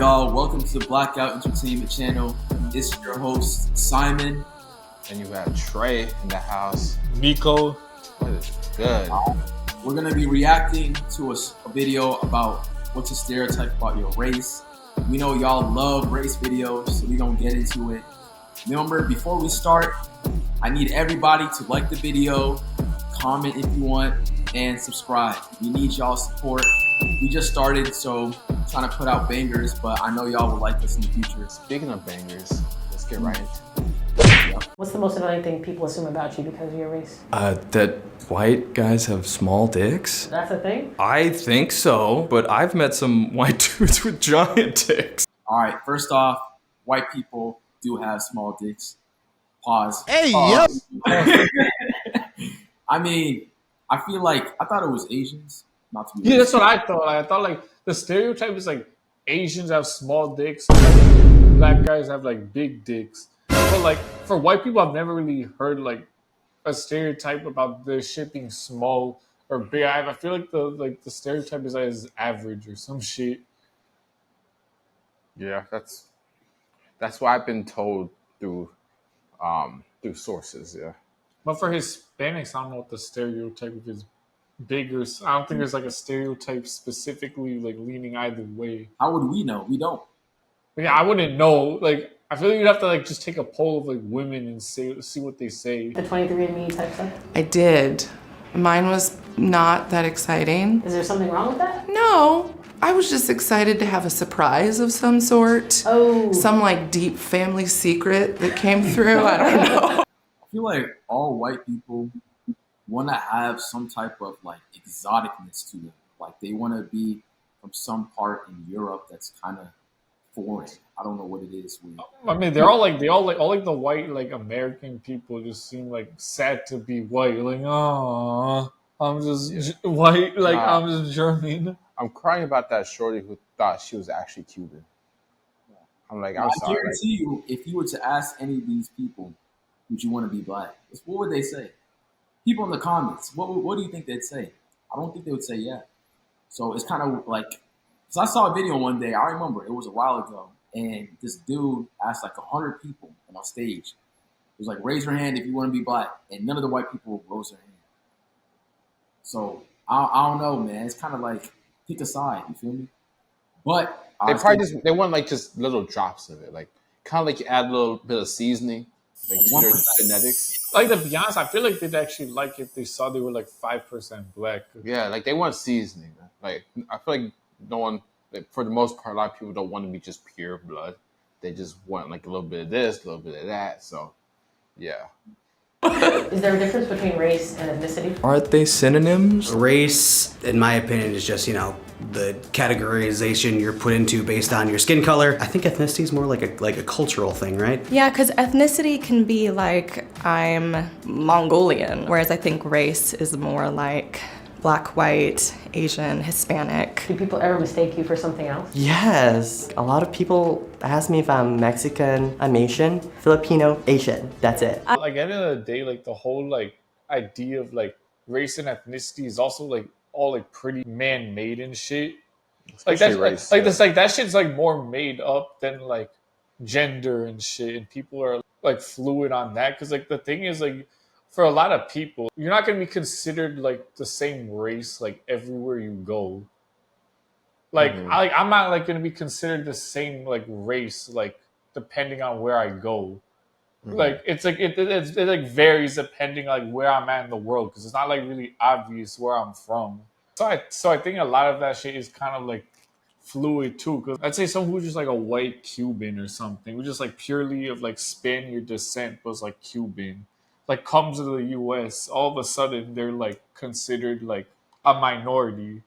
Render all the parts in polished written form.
y'all? Welcome to the Blackout Entertainment Channel. It's your host, Simon. And you have Trey in the house. Nico. What is good? We're going to be reacting to a video about what's a stereotype about your race. We know y'all love race videos, so we're going to get into it. Remember, before we start, I need everybody to like the video, comment if you want, and subscribe. We need y'all's support. We just started, so I'm trying to put out bangers, but I know y'all will like this in the future. Speaking of bangers, let's get right into it. What's the most annoying thing people assume about you because of your race? That white guys have small dicks? That's a thing? I think so, but I've met some white dudes with giant dicks. All right, first off, white people do have small dicks. Pause. Hey, Pause. I mean, I thought it was Asians. Not to be Yeah, that's what I thought. I thought like the stereotype is like Asians have small dicks, and, like, black guys have like big dicks. But like for white people, I've never really heard like a stereotype about their shit being small or big. I feel like the stereotype is like average or some shit. Yeah, that's what I've been told through sources. Yeah. But for Hispanics, I don't know what the stereotype of is bigger. I don't think there's like a stereotype specifically like leaning either way. How would we know? We don't. But yeah, I wouldn't know. Like, I feel like you'd have to like just take a poll of like women and see what they say. The 23andMe type stuff? I did. Mine was not that exciting. Is there something wrong with that? No, I was just excited to have a surprise of some sort. Oh. Some like deep family secret that came through. I don't know. I feel like all white people want to have some type of like exoticness to them. Like they want to be from some part in Europe that's kind of foreign. I don't know what it is. I mean, all like the white like American people just seem like sad to be white. Like, oh, I'm just white. Like I'm just German. I'm crying about that shorty who thought she was actually Cuban. I'm like, I'm sorry. I guarantee you, if you were to ask any of these people, would you want to be black? What would they say? People in the comments, what do you think they'd say? I don't think they would say yeah. So it's kind of like, because I saw a video one day, I remember, it was a while ago, and this dude asked like 100 people on stage. It was like, raise your hand if you want to be black, and none of the white people rose their hand. So I don't know, man. It's kind of like, pick a side, you feel me? But they want like just little drops of it, like kind of like you add a little bit of seasoning, like to their genetics. Like, to be honest, I feel like they'd actually like if they saw they were like 5% black. Yeah, like they want seasoning. Like I feel like no one, like, for the most part, a lot of people don't want to be just pure blood. They just want like a little bit of this, a little bit of that. So, yeah. Is there a difference between race and ethnicity? Aren't they synonyms? Race, in my opinion, is just, the categorization you're put into based on your skin color. I think ethnicity is more like a cultural thing, right? Yeah, because ethnicity can be like, I'm Mongolian, whereas I think race is more like black, white, Asian, Hispanic. Do people ever mistake you for something else? Yes. A lot of people ask me if I'm Mexican, I'm Asian, Filipino, Asian. That's it. Like, at the end of the day, like the whole like idea of like race and ethnicity is also like all like pretty man-made and shit. Like that's race, like this, like that shit's like more made up than like gender and shit, and people are like fluid on that. Because like the thing is, like, for a lot of people, you're not going to be considered like the same race like everywhere you go. Like, I'm not like going to be considered the same like race like depending on where I go. Like it's like it like varies depending on like where I'm at in the world, because it's not like really obvious where I'm from. So I think a lot of that shit is kind of like fluid too. Because I'd say someone who's just like a white Cuban or something, who just like purely of like Spaniard descent was like Cuban, like comes to the U.S. all of a sudden they're like considered like a minority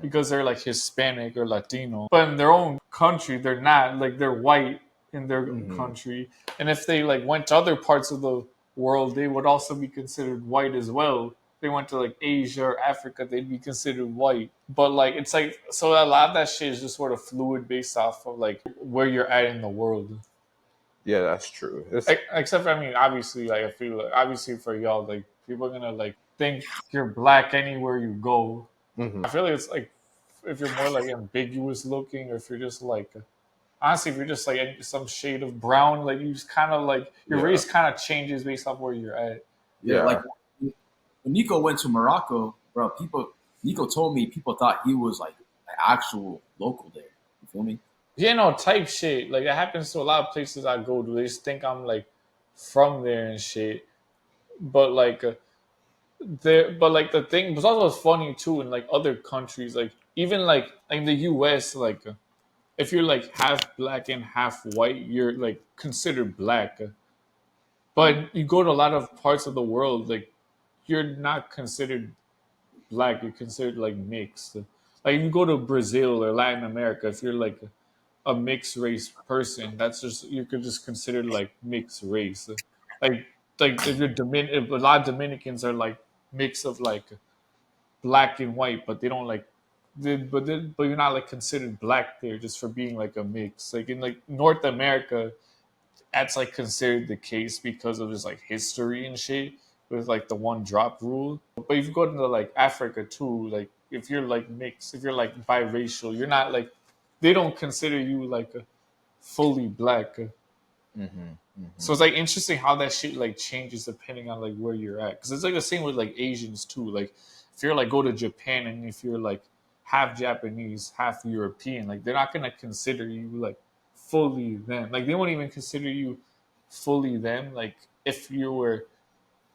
because they're like Hispanic or Latino, but in their own country they're not. Like, they're white in their country, and if they like went to other parts of the world, they would also be considered white as well. If they went to like Asia or Africa, they'd be considered white. But like, it's like, so a lot of that shit is just sort of fluid based off of like where you're at in the world. Yeah, that's true. Except for, I mean, obviously, like, I feel like, obviously for y'all, like, people are gonna like think you're black anywhere you go. I feel like it's like, if you're more like ambiguous looking, or if you're just like honestly, if you're just like some shade of brown, like you just kind of like your race kind of changes based off where you're at. Yeah, like when Nico went to Morocco, bro, Nico told me people thought he was like an actual local there. You feel me? Yeah, no, type shit. Like that happens to a lot of places I go to. They just think I'm like from there and shit. But like the thing was also funny too in like other countries, like even like in the US, like if you're like half black and half white, you're like considered black. But you go to a lot of parts of the world, like you're not considered black, you're considered like mixed. Like if you go to Brazil or Latin America, if you're like a mixed race person, that's just you could just consider like mixed race. Like if you're if a lot of Dominicans are like mix of like black and white, but they don't like but you're not like considered black there just for being like a mix. Like in like North America, that's like considered the case because of just like history and shit with like the one drop rule. But if you go into like Africa too, like if you're like mixed, if you're like biracial, you're not like they don't consider you like a fully black. So it's like interesting how that shit like changes depending on like where you're at. Because it's like the same with like Asians too. Like if you're like go to Japan and if you're like half Japanese, half European, like they're not gonna consider you like fully them. Like they won't even consider you fully them. Like if you were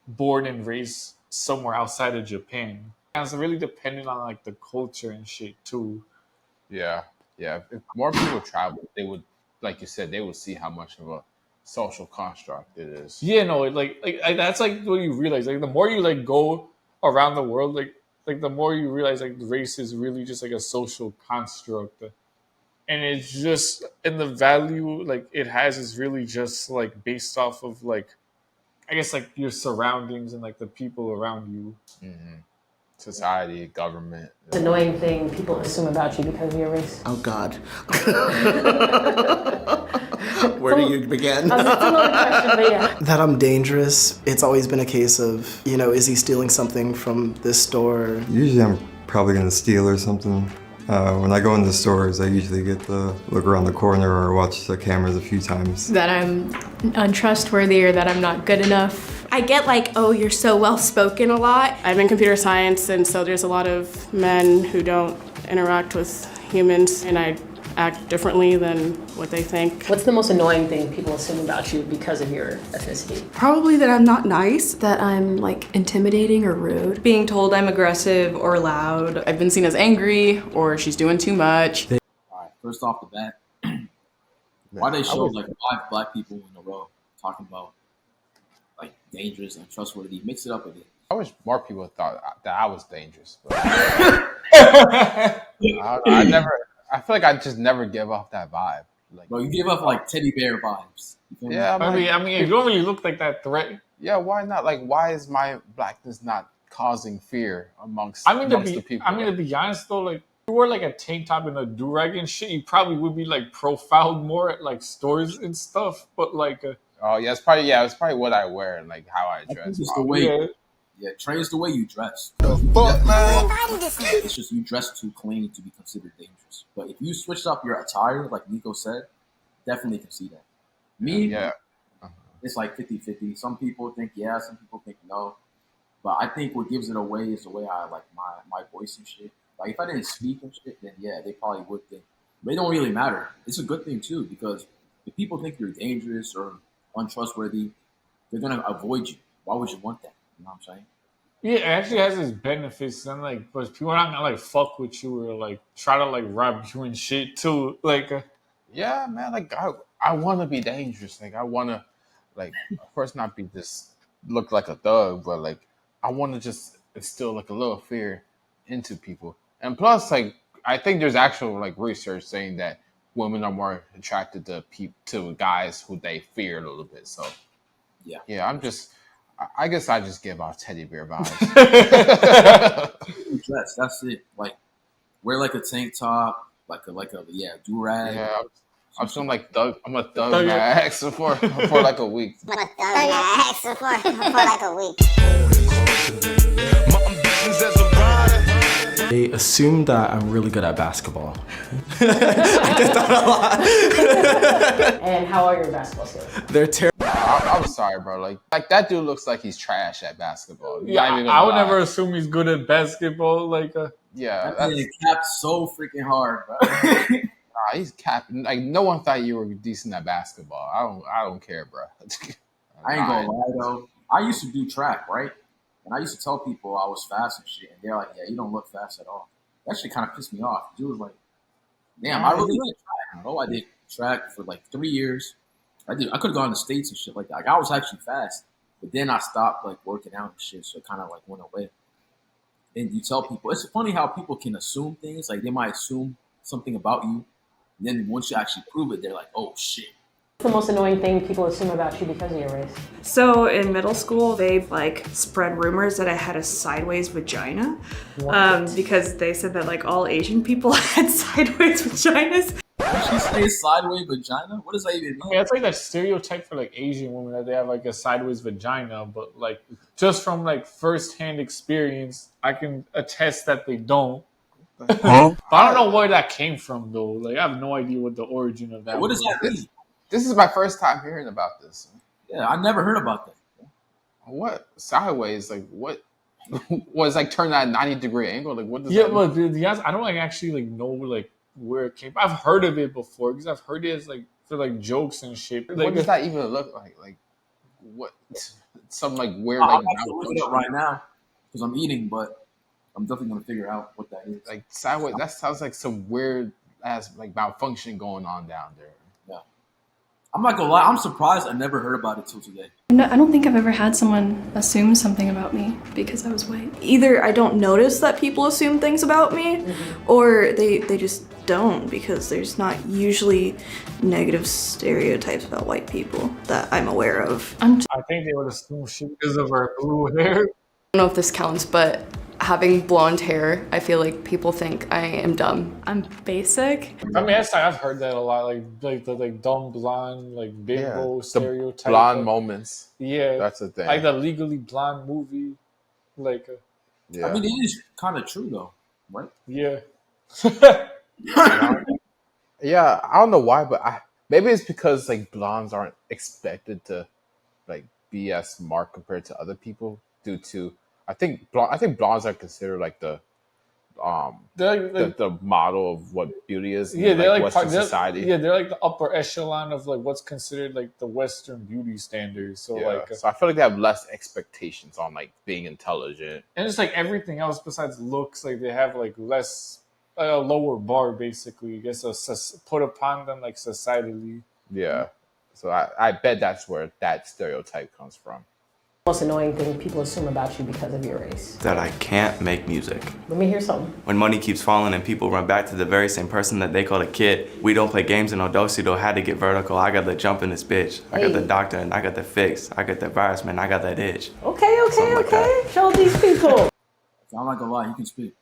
born and raised somewhere outside of Japan. And it's really dependent on like the culture and shit too. Yeah. If more people travel, they would, like you said, they would see how much of a social construct it is. Yeah, no, like that's like what you realize. Like the more you like go around the world, like the more you realize like race is really just like a social construct, and it's just and the value like it has is really just like based off of like I guess like your surroundings and like the people around you. Society, government. The annoying thing people assume about you because of your race. Oh God. Where do you begin? It's another question, but yeah. That I'm dangerous. It's always been a case of, you know, is he stealing something from this store? Usually I'm probably gonna steal or something. When I go into stores, I usually get to look around the corner or watch the cameras a few times. That I'm untrustworthy or that I'm not good enough. I get like, oh, you're so well-spoken a lot. I'm in computer science, and so there's a lot of men who don't interact with humans, and I act differently than what they think. What's the most annoying thing people assume about you because of your ethnicity? Probably that I'm not nice. That I'm like intimidating or rude. Being told I'm aggressive or loud. I've been seen as angry or she's doing too much. All right, first off the bat, why they show like 5 black people in a row talking about like dangerous and trustworthy? Mix it up a bit. I wish more people thought that I was dangerous. But I feel like I just never give off that vibe. Like, bro, you give off like teddy bear vibes. Yeah, I mean, you don't really look like that threat. Yeah, why not? Like, why is my blackness not causing fear amongst the people? I mean, to be honest though, like if you wore like a tank top and a do-rag and shit, you probably would be like profiled more at like stores and stuff. But like, oh yeah, it's probably what I wear and like how I dress. It's the way. Yeah, Trey is the way you dress. It's just you dress too clean to be considered dangerous. But if you switch up your attire, like Nico said, definitely can see that. Me, it's like 50-50. Some people think yeah, some people think no. But I think what gives it away is the way I like my voice and shit. Like if I didn't speak and shit, then yeah, they probably would think. But it don't really matter. It's a good thing too, because if people think you're dangerous or untrustworthy, they're gonna avoid you. Why would you want that? You know what I'm saying? Yeah, it actually has its benefits. And like, but people are not gonna like fuck with you or like try to like rob you and shit too. Like, yeah, man. Like, I want to be dangerous. Like, I want to, like, of course, not be just look like a thug, but like, I want to just instill like a little fear into people. And plus, like, I think there's actual like research saying that women are more attracted to guys who they fear a little bit. So, yeah, I guess I just give off teddy bear vibes. Dress, that's it. Like wear like a tank top, like a do-rag. Yeah, I'm feeling like thug. I'm a thug my ass for like a week. I'm a thug my ass for like a week. My ambitions as a rider. They assume that I'm really good at basketball. I get that a lot. And how are your basketball skills? They're terrible. I'm sorry, bro. Like that dude looks like he's trash at basketball. Yeah, I would never assume he's good at basketball. Yeah, that man capped so freaking hard, bro. He's capping. Like no one thought you were decent at basketball. I don't care, bro. I ain't gonna lie though. I used to do track, right? And I used to tell people I was fast and shit, and they're like, "Yeah, you don't look fast at all." That shit kind of pissed me off. Dude was like, "Damn, I really like track." Oh, I did track for like 3 years. I could have gone to states and shit like that. Like, I was actually fast, but then I stopped like working out and shit, so it kind of like went away. And you tell people, it's funny how people can assume things. Like they might assume something about you, and then once you actually prove it, they're like, "Oh shit." What's the most annoying thing people assume about you because of your race? So in middle school, they like spread rumors that I had a sideways vagina because they said that like all Asian people had sideways vaginas. Did she say sideways vagina? What does that even mean? I mean, it's like that stereotype for like Asian women that they have like a sideways vagina, but like just from like first-hand experience, I can attest that they don't. Huh? But I don't know where that came from though. Like I have no idea what the origin of that. What does that mean? This is my first time hearing about this. Yeah, I never heard about that. What sideways? Like what was like turned at a 90-degree angle? Like what does Yeah, that but the answer, I don't like actually like know like where it came from. I've heard of it before because I've heard it as like for like jokes and shit. Like, what does that even look like? Like what? Some like weird I'm like actually looking it up right now because I'm eating, but I'm definitely gonna figure out what that is. like sideways. That sounds like some weird ass like malfunction going on down there. Yeah, I'm not gonna lie. I'm surprised I never heard about it till today. No, I don't think I've ever had someone assume something about me because I was white. Either I don't notice that people assume things about me, or they just don't because there's not usually negative stereotypes about white people that I'm aware of. I think they would assume shit because of her blue hair. I don't know if this counts, but having blonde hair, I feel like people think I am dumb. I'm basic. I mean, I've heard that a lot, like the like dumb blonde, like bimbo stereotype. Blonde moments. Yeah, that's the thing. Like the Legally Blonde movie, like. Yeah. I mean, it is kind of true though, right? Yeah. Yeah, I don't know why, but maybe it's because like blondes aren't expected to like be as smart compared to other people due to I think blondes are considered like the the model of what beauty is in they're like Western society. Yeah, they're like the upper echelon of like what's considered like the Western beauty standards. So so I feel like they have less expectations on like being intelligent, and it's like everything else besides looks. Like they have like less a lower bar basically. I guess put upon them like societally. Yeah, so I bet that's where that stereotype comes from. Most annoying thing people assume about you because of your race. That I can't make music. Let me hear something. When money keeps falling and people run back to the very same person that they call a kid, we don't play games in Odosido, had to get vertical. I got the jump in this bitch. I got the doctor and I got the fix. I got the virus, man, I got that itch. Okay. Show these people. I'm not gonna lie, you can speak.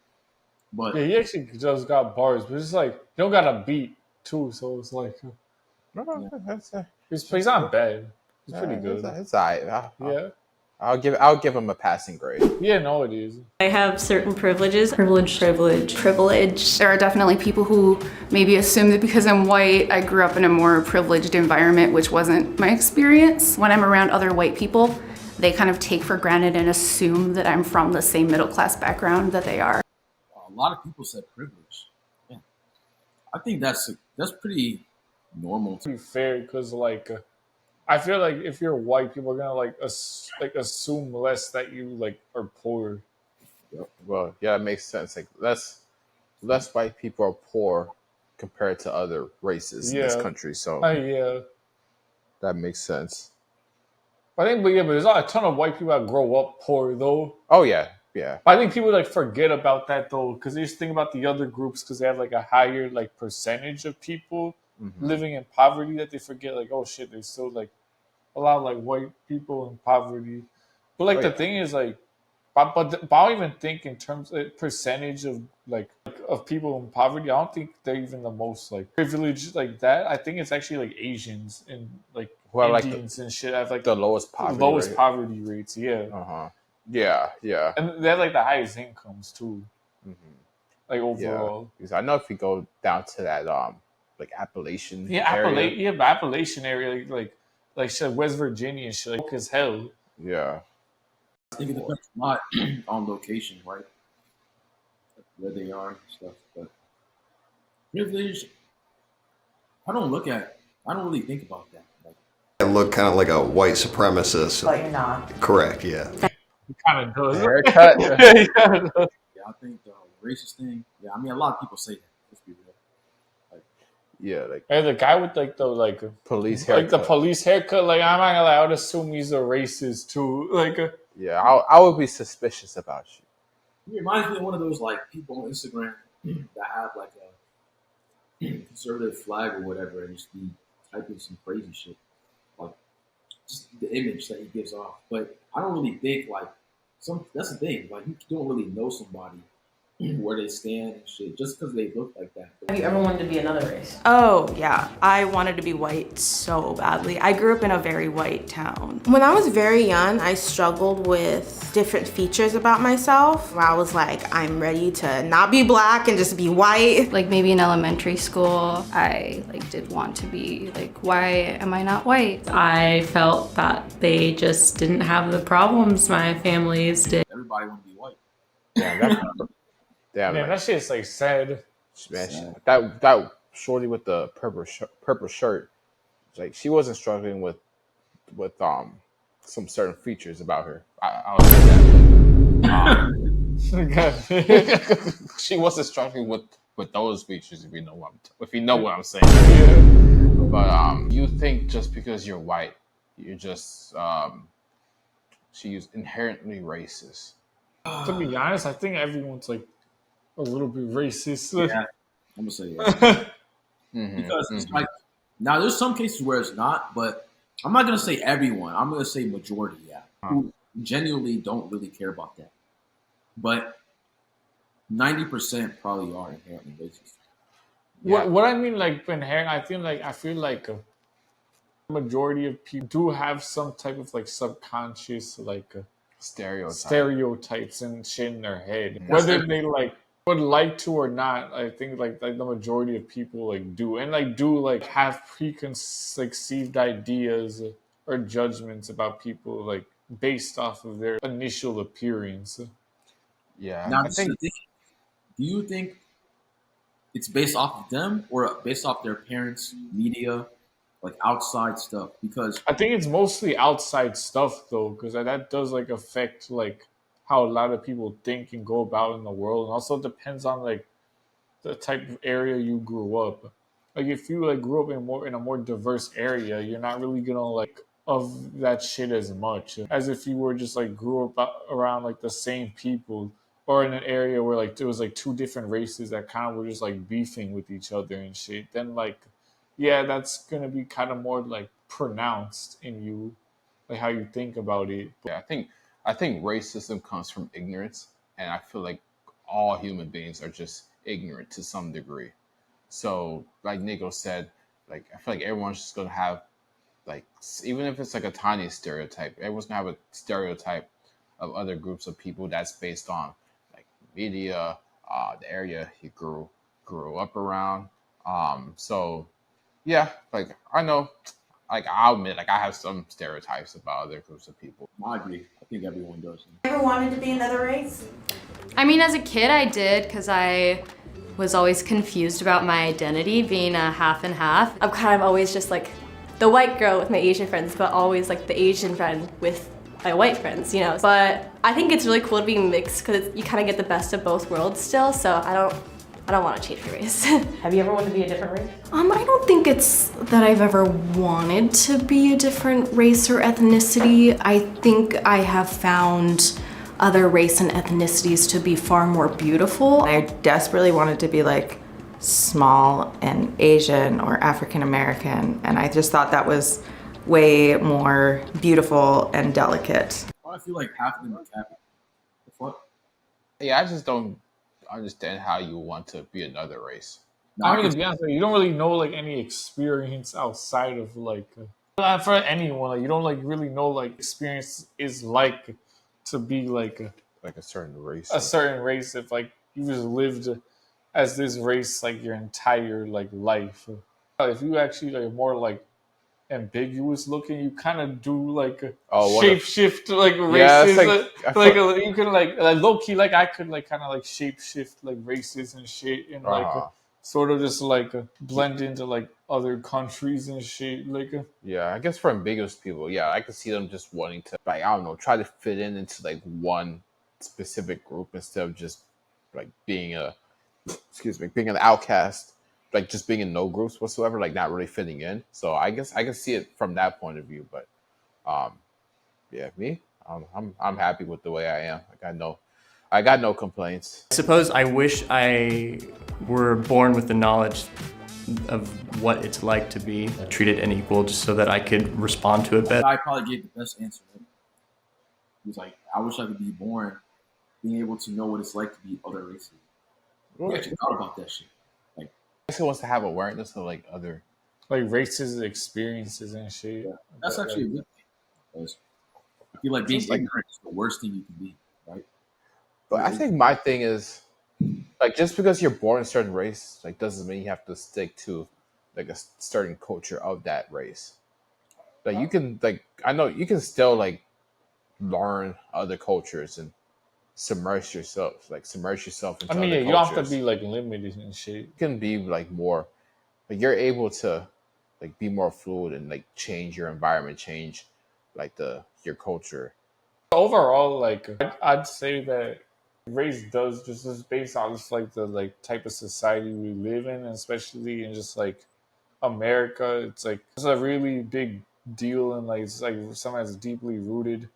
But yeah, he actually just got bars, but it's like you don't got a beat too, so it's like he's not bad. He's pretty good. It's alright. I'll give him a passing grade. Yeah, no, it is. I have certain privileges. Privilege. There are definitely people who maybe assume that because I'm white, I grew up in a more privileged environment, which wasn't my experience. When I'm around other white people, they kind of take for granted and assume that I'm from the same middle class background that they are. A lot of people said privilege. Yeah. I think that's pretty normal. To be fair, because like. I feel like if you're white, people are gonna like assume less that you like are poor. Well, yeah, it makes sense. Like less white people are poor compared to other races in this country. So that makes sense. I think, but there's not a ton of white people that grow up poor though. Oh yeah. I think people like forget about that though, because they just think about the other groups because they have like a higher like percentage of people living in poverty that they forget like, oh shit, there's still like a lot of like white people in poverty. But like the thing is like, but I don't even think in terms of percentage of like of people in poverty, I don't think they're even the most like privileged like that. I think it's actually like Asians and like Indians and shit have like the lowest poverty rates. Yeah. Yeah. And they have like the highest incomes too. like overall. Because I know if you go down to that like Appalachian Appalachian area, like shit, West Virginia and shit, like as hell. Yeah. I think it depends a lot on location, right? Where they are and stuff. But privilege, I don't really think about that. Like, I look kind of like a white supremacist. But you're not. Correct, yeah. It kind of does. Haircut. He kinda does. yeah, I think the racist thing. Yeah, I mean, a lot of people say that. Let's be real. Like, yeah, like and the guy with like the police haircut. like the police haircut. Like I'm not gonna lie, I would assume he's a racist too. Like, yeah, I would be suspicious about you. he reminds me of one of those like people on Instagram that have like a conservative flag or whatever, and just be typing some crazy shit. Like just the image that he gives off. But I don't really think like that's the thing. Like you don't really know somebody where they stand and shit just because they look like that. Have you ever wanted to be another race? Oh, yeah. I wanted to be white so badly. I grew up in a very white town. When I was very young, I struggled with different features about myself. I was like, I'm ready to not be black and just be white. Like maybe in elementary school, I like did want to be like, why am I not white? I felt that they just didn't have the problems my families did. Everybody want to be white. Yeah, man, that shit's like sad. Man, that shorty with the purple shirt, like she wasn't struggling with some certain features about her. I'll say that. She wasn't struggling with those features, if you know what I'm saying. Yeah. But you think just because you're white, you're just she's inherently racist. To be honest, I think everyone's like a little bit racist. Yeah, I'm gonna say yeah. Because it's like now there's some cases where it's not, but I'm not gonna say everyone. I'm gonna say majority, who genuinely don't really care about that. But 90% probably are inherently racist. What I mean, like inherent, I feel like a majority of people do have some type of like subconscious like stereotypes and shit in their head, whether they like would like to or not. I think like the majority of people like do have preconceived ideas or judgments about people like based off of their initial appearance. Yeah. Now, do you think it's based off of them or based off their parents, media, like outside stuff? Because I think it's mostly outside stuff though, because that does like affect like how a lot of people think and go about in the world, and also depends on like the type of area you grew up. Like if you like grew up in a more diverse area, you're not really gonna like of that shit as much as if you were just like grew up around like the same people, or in an area where like there was like two different races that kind of were just like beefing with each other and shit. Then like, yeah, that's gonna be kind of more like pronounced in you, like how you think about it. Yeah, I think racism comes from ignorance, and I feel like all human beings are just ignorant to some degree. So, like Nico said, like I feel like everyone's just gonna have, like, even if it's like a tiny stereotype, everyone's gonna have a stereotype of other groups of people that's based on like media, the area he grew up around. So, yeah, like I know. Like I'll admit, like I have some stereotypes about other groups of people. I agree. I think everyone does. Ever wanted to be another race? I mean, as a kid, I did because I was always confused about my identity being a half and half. I'm kind of always just like the white girl with my Asian friends, but always like the Asian friend with my white friends, you know. But I think it's really cool to be mixed because you kind of get the best of both worlds still. So I don't want to change my race. Have you ever wanted to be a different race? I don't think it's that I've ever wanted to be a different race or ethnicity. I think I have found other race and ethnicities to be far more beautiful. I desperately wanted to be like small and Asian or African American, and I just thought that was way more beautiful and delicate. I feel like half of them are Catholic. The fuck? Yeah, I just don't understand how you want to be another race. I mean, to be honest, you don't really know like any experience outside of like for anyone. Like you don't like really know like experience is like to be like a certain race. A certain race. If like you just lived as this race like your entire like life. If you actually like more like ambiguous looking, you kind of do like a shape shift like races. You can like low key like I could like kind of like shape shift like races and shit and like sort of just like blend into like other countries and shit like. Yeah, I guess for ambiguous people, yeah, I could see them just wanting to like I don't know, try to fit into like one specific group instead of just like being being an outcast, like just being in no groups whatsoever, like not really fitting in. So I guess I can see it from that point of view. But yeah, me, I'm happy with the way I am. I got no complaints. I suppose I wish I were born with the knowledge of what it's like to be treated and equal, just so that I could respond to it better. I probably gave the best answer. Right? He was like, I wish I could be born being able to know what it's like to be other races. He actually thought about that shit. Like, I guess he wants to have awareness of like other like races, experiences, and shit. Yeah. That's actually a good thing. I feel like being ignorant is the worst thing you can be, right? But I think my thing is like just because you're born in a certain race, like doesn't mean you have to stick to like a certain culture of that race. Like you can like I know you can still like learn other cultures and submerge yourself into other cultures. You don't have to be like limited and shit. You can be like more like you're able to like be more fluid and like change your environment, change like your culture. Overall, like I'd say that race does just based on just like the like type of society we live in, and especially in just like America, it's a really big deal, and like it's like something that's deeply rooted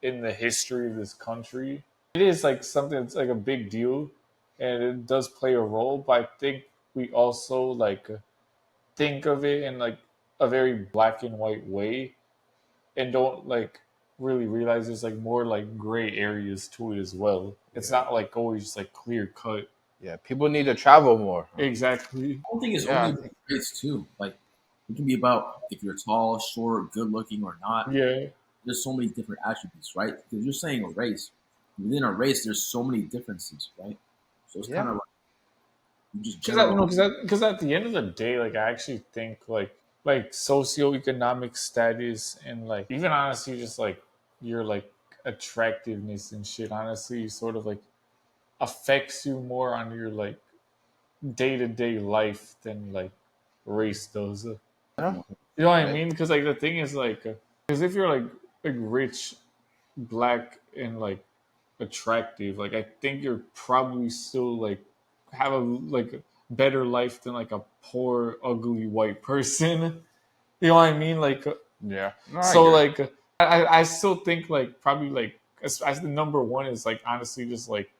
in the history of this country. It is like something that's like a big deal, and it does play a role. But I think we also like think of it in like a very black and white way, and don't like really realize there's like more like gray areas to it as well. It's not like always just like clear cut. Yeah, people need to travel more. Exactly. I don't think it's only about race too. Like it can be about if you're tall, short, good looking, or not. Yeah. There's so many different attributes, right? Because you're saying a race. Within a race, there's so many differences, right? So it's kind of like you just because at the end of the day, like I actually think like socioeconomic status and like even honestly just like your like attractiveness and shit honestly sort of like affects you more on your like day-to-day life than like race does. You know what I mean? Because like the thing is like because if you're like rich, black, and like attractive, like I think you're probably still like have a like better life than like a poor ugly white person. You know what I mean? Like yeah. No, so like I still think like probably like as the number one is like honestly just like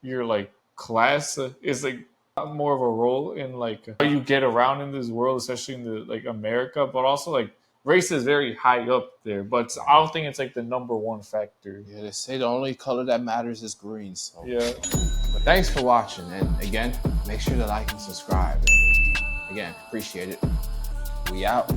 your like class is like more of a role in like how you get around in this world, especially in the like America, but also like race is very high up there, but I don't think it's like the number one factor. Yeah, they say the only color that matters is green. So yeah. But thanks for watching, and again, make sure to like and subscribe. And again, appreciate it. We out.